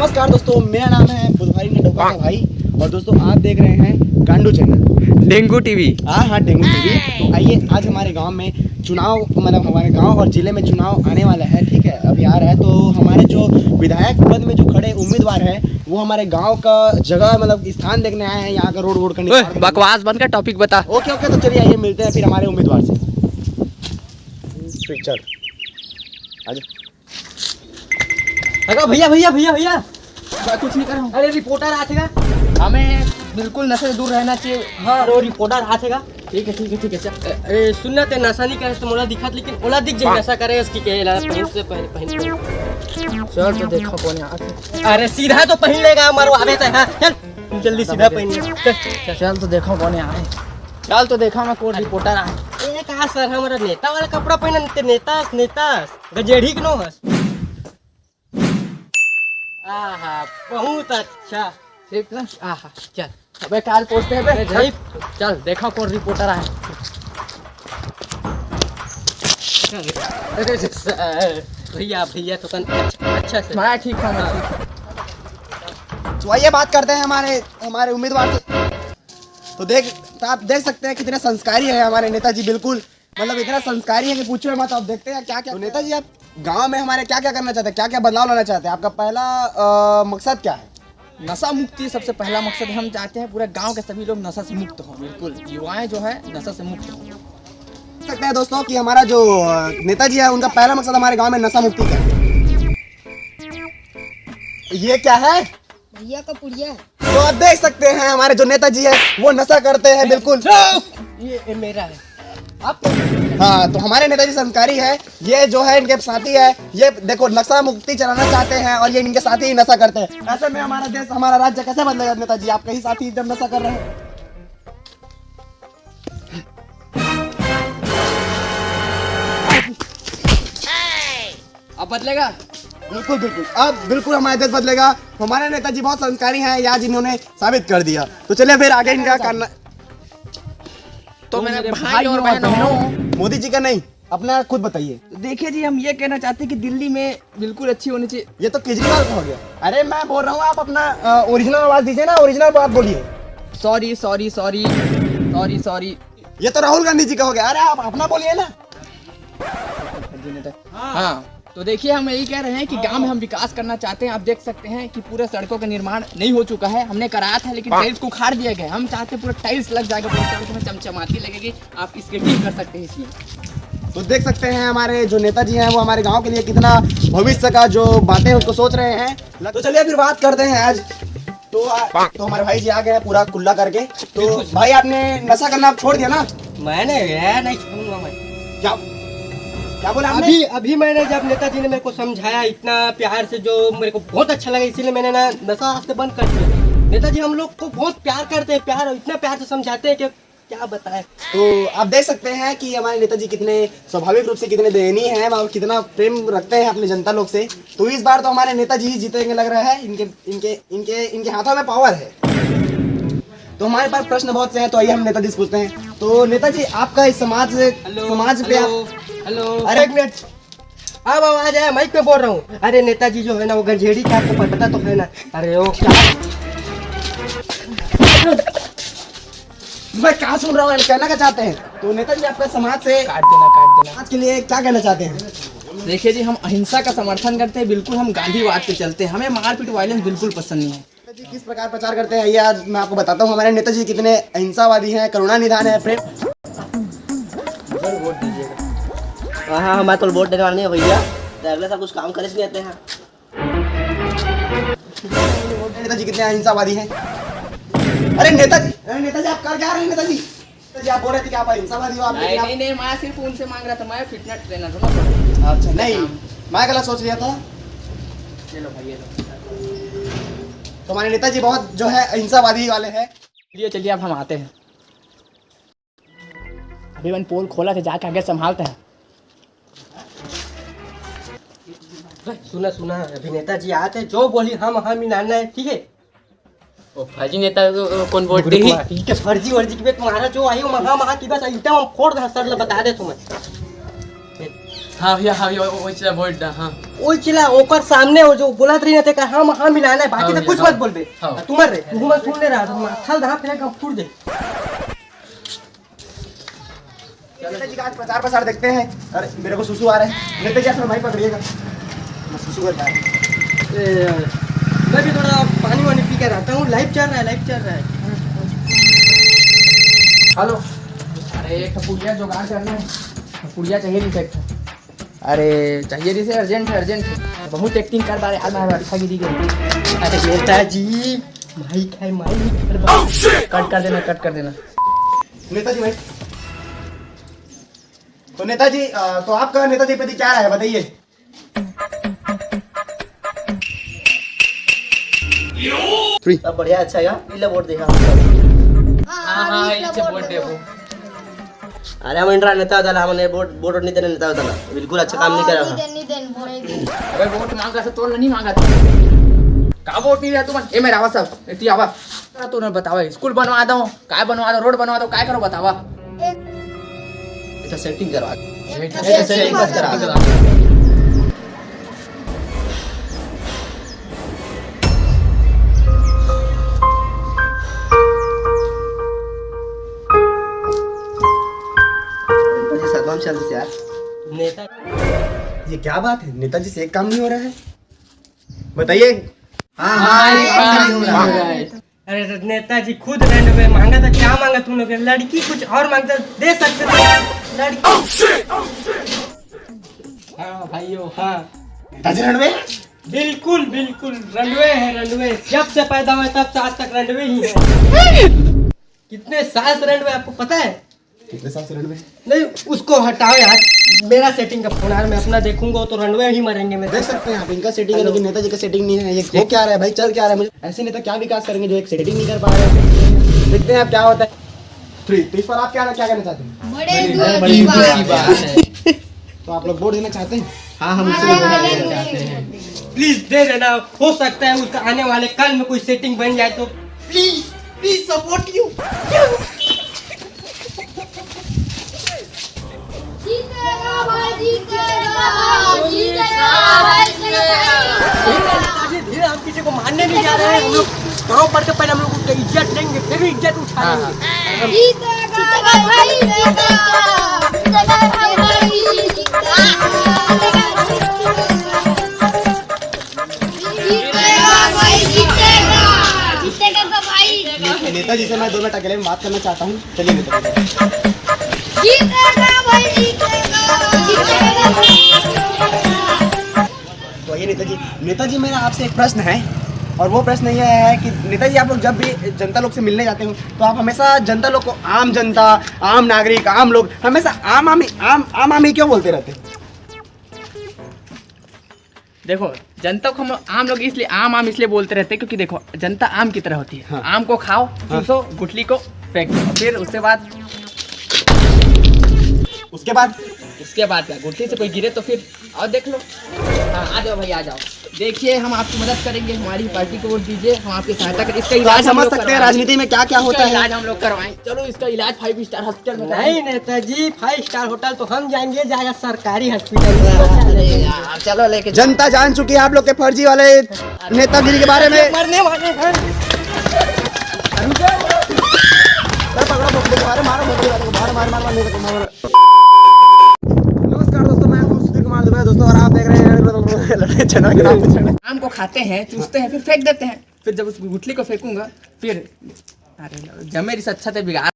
नमस्कार दोस्तों, मेरा नाम है बुधवारी नटोका का भाई और दोस्तों आप देख रहे हैं गांडू चैनल डेंगू टीवी। हाँ डेंगू टीवी। तो आइए, आज हमारे गांव में चुनाव, मतलब हमारे गांव और जिले में चुनाव आने वाला है, ठीक है, अभी आ रहा है। तो हमारे जो विधायक पद में जो खड़े उम्मीदवार हैं वो हमारे गाँव का जगह, मतलब स्थान देखने आए हैं, यहाँ का रोड वोड करने। बकवास बंद कर, टॉपिक बता। ओके, तो चलिए आइए मिलते हैं फिर हमारे उम्मीदवार से। चल अगर भैया भैया भैया भैया कुछ नहीं कर रहा हूँ। अरे रिपोर्टर आ जाएगा, हमें बिल्कुल नशे से दूर रहना चाहिए। हाँ वो रिपोर्टर आ जाएगा। ठीक है ठीक है ठीक है। चल अरे सुनना ते नशा नहीं करे तो मोला दिखत, लेकिन ओला दिख जाए नशा करे उसकी कहला पहन से पहन। चल तो देखो कौन है। अरे सीधा तो पहन लेगा मरवावे से। हाँ चल जल्दी सीधा पहन ले। चल तो देखो कौन है। चल तो देखा मैं कौन रिपोर्टर आ। ए कहा सर हमारा नेता वाला कपड़ा पहनते नेता नेता गजेड़ी के नो हस। आहा बहुत अच्छा। ठीक ना। आहा चल अबे काल पहुंचते हैं बे। चल देखा कौन रिपोर्टर आया। भैया भैया तो अच्छा से मैं ठीक हूं। तो आइए बात करते हैं हमारे उम्मीदवार से। तो आप देख सकते हैं कितने संस्कारी है हमारे नेताजी, बिल्कुल मतलब इतना संस्कारी है कि पूछो मत। आप देखते हैं क्या क्या। तो नेताजी आप गांव में हमारे क्या क्या करना चाहते हैं, क्या क्या बदलाव लाना चाहते हैं, आपका पहला मकसद क्या है? नशा मुक्ति सबसे पहला मकसद हम चाहते हैं, पूरे गांव के सभी लोग नशा से मुक्त हों। बिल्कुल युवाएं जो है नशा से मुक्त हों। देख सकते हैं दोस्तों कि हमारा जो नेताजी है उनका पहला मकसद हमारे गांव में नशा मुक्ति का है। ये क्या है? भैया का पुड़िया है। तो आप देख सकते हैं हमारे जो नेताजी है वो नशा करते हैं। बिल्कुल ये मेरा है। आप हाँ, तो हमारे नेताजी संस्कारी है। ये जो है इनके साथी है, ये देखो नशा मुक्ति चलाना चाहते हैं और ये इनके साथी ही नशा करते हैं। ऐसे में हमारा देश, हमारा राज्य कैसे बदलेगा नेताजी? आपके ही साथी एकदम नशा कर रहे हैं। अब बदलेगा। बिल्कुल बिल्कुल, अब बिल्कुल हमारा देश बदलेगा। हमारे नेताजी बहुत संस्कारी हैं, ये आज इन्होंने साबित कर दिया। तो चलिए फिर आगे इनका करना। तो मेरे भाई और बहनों, मोदी जी का नहीं, अपना खुद बताइए। देखिए जी, हम ये कहना चाहते हैं कि दिल्ली में बिल्कुल अच्छी होनी चाहिए। ये तो केजरीवाल का हो गया। अरे मैं बोल रहा हूँ, आप अपना ओरिजिनल आवाज दीजिए ना, ओरिजिनल बात बोलिए। Sorry sorry sorry sorry sorry. ये तो राहुल गांधी जी का हो गया। अरे आप अपना बोलिए ना। हाँ तो देखिए, हम यही कह रहे हैं कि गांव में हम विकास करना चाहते हैं। आप देख सकते हैं कि पूरे सड़कों का निर्माण नहीं हो चुका है, हमने कराया था लेकिन टाइल्स को उखाड़ दिया गया। हम चाहते हैं पूरा टाइल्स लग जाएगा, पूरी सड़कों में चमचमाती लगेगी। आप इसके ठीक कर सकते हैं इसमें। तो देख सकते हैं हमारे जो नेताजी हैं वो हमारे गांव के लिए कितना भविष्य का जो बातें उसको सोच रहे हैं। तो चलिए फिर बात करते हैं आज। तो हमारे भाई जी आ गए पूरा कुल्ला करके। तो भाई आपने नशा करना छोड़ दिया ना? मैंने नहीं छोड़ूंगा मैं। क्या बोला आपने? अभी मैंने जब नेताजी ने मेरे को समझाया इतना प्यार से, जो मेरे को बहुत अच्छा लगा, इसीलिए मैंने ना नशा आज से बंद कर दिया। नेताजी हम लोग को बहुत प्यार करते हैं, प्यार इतना प्यार से समझाते हैं कि क्या बताएं। तो आप देख सकते हैं कि हमारे नेताजी कितने स्वाभाविक रूप से कितने दयनीय हैं और कितना प्रेम रखते हैं अपनी जनता लोग से। तो इस बार तो हमारे नेताजी ही जीतेंगे लग रहा है। इनके हाथों में पावर है। तो हमारे पास प्रश्न बहुत से हैं, तो आइए हम नेताजी से पूछते हैं। तो नेताजी आपका इस समाज पे हेलो, अरे एक मिनट, अब आवाज आया, माइक पे बोल रहा हूँ। अरे नेताजी जो है ना वो गंजेड़ी का, आपको पता तो है ना। अरे वो क्या मैं क्या सुन रहा हूँ, कहना क्या चाहते हैं? तो नेताजी आपका समाज से काट देना। समाज के लिए क्या कहना चाहते हैं? देखिए जी, हम अहिंसा का समर्थन करते हैं, बिल्कुल हम गांधीवाद पे चलते हैं। हमें मारपीट वायलेंस बिल्कुल पसंद नहीं है। नेताजी किस प्रकार प्रचार करते हैं ये आज मैं आपको बताता हूँ। हमारे नेताजी कितने अहिंसावादी हैं, करुणा निधान है, प्रेम। वोट दीजिएगा। हाँ मैं तो वोट देने वाला नहीं है भैया, तो अगले साल कुछ काम करे नहीं आते हैं। नेताजी कितने अहिंसावादी हैं। अरे नेताजी आप कर क्या रहे हैं? नेताजी आप बोल रहे थे कि आप अहिंसावादी हो। आप नहीं, मैं सिर्फ उनसे मांग रहा था, मैं फिटनेस ट्रेनर हूँ ना। अच्छा, नहीं मैं गलत सोच लिया था। चलो भैया, तो हमारे नेताजी बहुत जो है अहिंसावादी वाले हैं। चलिए अब हम आते हैं। अभी मैंने पोल खोला था, जाके आगे संभालते हैं। सुना अभिनेता जी आते, जो बोली हम मिलाना है, ठीक है। फर्जी नेता कौन वोट दे? ठीक है, फर्जी वर्जी की तुम्हारा जो आई महा की बस एकदम हम फोड़ दे सर, बता दे तुम्हें। हाँ भैया वो चला वोट दा हाँ ओई चिल्ला ओकर सामने वो जो बोलत रही ना का हम मिलाना है बाकी तो कुछ मत बोल बे हाँ। तुम्हार रे तू मत सुन ले रहा तुम चल दहा फिर का फूट दे नेताजी का आज प्रचार प्रसार देखते हैं। अरे मेरे को सुसु आ रहा है, नेताजी अपना भाई पकड़िएगा, मैं सुसु कर पा रहा हूँ। मैं भी थोड़ा पानी वानी पी के रहता हूँ। लाइव चल रहा है हेलो अरे एक पुड़िया जुगाड़ करना है, पुड़िया चाहिए नहीं सकता। अरे चाहिए नहीं से अर्जेंट है बहुत एक्टिंग कर पा रहे आज मैं अच्छा गिरी गई। अरे नेताजी माइक है कट कर देना नेताजी भाई, तो नेताजी तो आपका नेताजी प्रति क्या राय है बताइए। सब बढ़िया अच्छा है पीला वोट देखा हाँ इसे वोट दे वो अरे हम इंट्रा नेता होता हमने वोट नहीं देने नेता होता बिल्कुल अच्छा काम नहीं कर रहा अबे वोट मांगा से तो नहीं मांगा था का वोट नहीं दिया तुम ए मेरा आवाज सब इतनी आवाज तो ना बतावा स्कूल बनवा दो काय बनवा दो रोड बनवा दो काय करो बतावा अच्छा सेटिंग करवा सेटिंग बस करा सदमाम चल यार नेता ये क्या बात है, नेताजी से एक काम नहीं हो रहा है बताइए। अरे नेताजी खुद रहने में मांगा था क्या मांगा तुम लोग लड़की कुछ और मांगता दे सकते थे लड़की हाँ भाइयों हाँ नेताजी रणवे बिल्कुल रंडवे है रंडवे जब से पैदा हुए तब से आज तक रंडवे ही है। कितने साल से रंडवे आपको पता है? कितने साल से रणवे? नहीं उसको हटाओ यार, मेरा सेटिंग का फोन यार मैं अपना देखूंगा तो रनवे ही मरेंगे मैं देख सकते हैं आप इनका सेटिंग है लेकिन नेताजी का सेटिंग नहीं है। ये हो क्या रहा है भाई, चल क्या रहा है? मुझे ऐसे नेता क्या विकास करेंगे जो एक सेटिंग नहीं कर पा रहे हैं। देखते हैं अब क्या होता है। तो इस पर आप क्या कहना चाहते हैं? बड़ी बात है। तो आप लोग वोट देना चाहते हैं? हाँ हम उसे वोट चाहते हैं, प्लीज दे देना। हो सकता है उसका आने वाले कल में कोई सेटिंग बन जाए तो प्लीज सपोर्ट यू। जीतेगा भाई जीतेगा धीरे हम किसी को मारने नहीं जा रहे हैं। हम लोग गाँव पढ़ के पहले हम लोग इज्जत देंगे फिर इज्जत उठाएंगे। जीतेगा भाई जीतेगा भाई। नेताजी से मैं 2 मिनट अकेले में बात करना चाहता हूँ। चलिए नेताजी। जीतेगा भाई जीतेगा। तो ये नेताजी मेरा आपसे एक प्रश्न है और वो प्रश्न ये है कि नेताजी आप लोग जब भी जनता लोग से मिलने जाते हो तो आप हमेशा जनता लोग को आम जनता, आम नागरिक, आम लोग हमेशा आम क्यों बोलते रहते हैं? देखो जनता को हम आम लोग इसलिए आम इसलिए बोलते रहते हैं क्योंकि देखो जनता आम की तरह होती है। हाँ। आम को खाओ चूसो गुठली को फेंक दो फिर उसके बाद क्या गुठली से कोई गिरे तो फिर और देख लो। हाँ आ जाओ भाई आ जाओ, देखिए हम आपकी मदद करेंगे, हमारी पार्टी को वोट दीजिए, हम आपकी सहायता करेंगे। इसका तो आप इलाज हम समझ लोग सकते हैं करवाएं। राजनीति में क्या क्या होता इसका है। इलाज हम लोग करवाएं। चलो इसका इलाज 5 स्टार हॉस्पिटल में नहीं नेताजी 5 स्टार होटल तो हम जाएंगे जाएगा सरकारी हॉस्पिटल। चलो लेके जनता जान चुकी है आप लोग के फर्जी वाले नेतागिरी के बारे में। मरने वाले हैं। नमस्कार दोस्तों, मैं हूं सुधीर कुमार दुबे दोस्तों और आप देख रहे हैं चैनल के नाम पे। आम को खाते हैं चूसते हैं फिर फेंक देते हैं। फिर जब उस गुठली को फेंकूंगा फिर अरे जमेरी से अच्छा तो बिगाड़